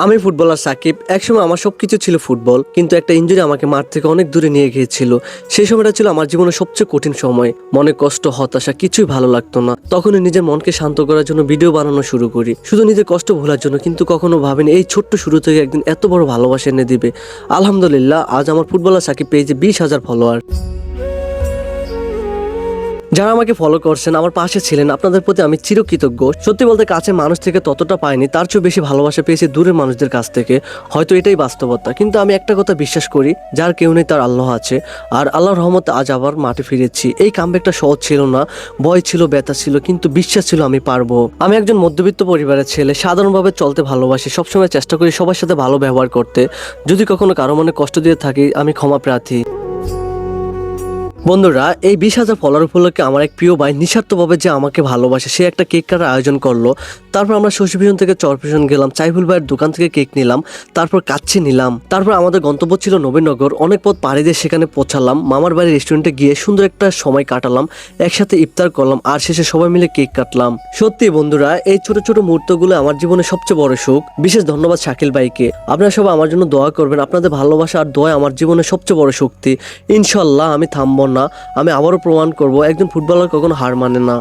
আমি ফুটবলার সাকিব। একসময় আমার সবকিছু ছিল ফুটবল, কিন্তু একটা ইনজুরি আমাকে মাঠ থেকে অনেক দূরে নিয়ে গিয়েছিল। সেই সময়টা ছিল আমার জীবনের সবচেয়ে কঠিন সময়। মনে কষ্ট, হতাশা, কিছুই ভালো লাগতো না। তখনই নিজের মনকে শান্ত করার জন্য ভিডিও বানানো শুরু করি, শুধু নিজের কষ্ট ভোলার জন্য। কিন্তু কখনো ভাবিনি এই ছোট্ট শুরু থেকে একদিন এত বড় ভালোবাসা এনে দিবে। আলহামদুলিল্লাহ, আজ আমার ফুটবলার সাকিব পেয়েছে 20,000 ফলোয়ার। যারা আমাকে ফলো করছেন, আমার পাশে ছিলেন, আপনাদের প্রতি আমি চিরকৃতজ্ঞ। সত্যি বলতে কাছে মানুষ থেকে ততটা পাইনি, তার চেয়ে বেশি ভালোবাসা পেয়েছি দূরের মানুষদের কাছ থেকে। হয়তো এটাই বাস্তবতা, কিন্তু আমি একটা কথা বিশ্বাস করি, যার কেউ নেই তার আল্লাহ আছে। আর আল্লাহর রহমতে আজ আবার মাঠে ফিরেছি। এই কামব্যাকটা সহজ ছিল না, ভয় ছিল, ব্যথা ছিল, কিন্তু বিশ্বাস ছিল আমি পারবো। আমি একজন মধ্যবিত্ত পরিবারের ছেলে, সাধারণভাবে চলতে ভালোবাসি, সবসময় চেষ্টা করি সবার সাথে ভালো ব্যবহার করতে। যদি কখনো কারো মনে কষ্ট দিয়ে থাকি, আমি ক্ষমা প্রার্থী। বন্ধুরা, এই 20,000 ফলোয়ার উপলক্ষে আমার এক প্রিয় ভাই নিঃস্বার্থভাবে যে আমাকে ভালোবাসে, সে একটা কেক কাটার আয়োজন করলো। তারপর আমরা শশীভূষণ থেকে চরপেশন গেলাম, সাইফুল ভাইয়ের দোকান থেকে কেক নিলাম, তারপর কাচ্চি নিলাম। তারপর আমাদের গন্তব্য ছিল নবীনগর। অনেক পথ পাড়ি দিয়ে সেখানে পৌঁছালাম। মামার বাড়ির রেস্টুরেন্টে গিয়ে সুন্দর একটা সময় কাটালাম, একসাথে ইফতার করলাম, আর শেষে সবাই মিলে কেক কাটলাম। সত্যি বন্ধুরা, এই ছোট ছোট মুহূর্তগুলো আমার জীবনে সবচেয়ে বড় সুখ। বিশেষ ধন্যবাদ শাকিল ভাইকে। আপনারা সবাই আমার জন্য দোয়া করবেন। আপনাদের ভালোবাসা আর দোয়া আমার জীবনের সবচেয়ে বড় শক্তি। ইনশাল্লাহ আমি থামবো না। আমি আবারও প্রমাণ করব, একজন ফুটবলার কখনো হার মানে না।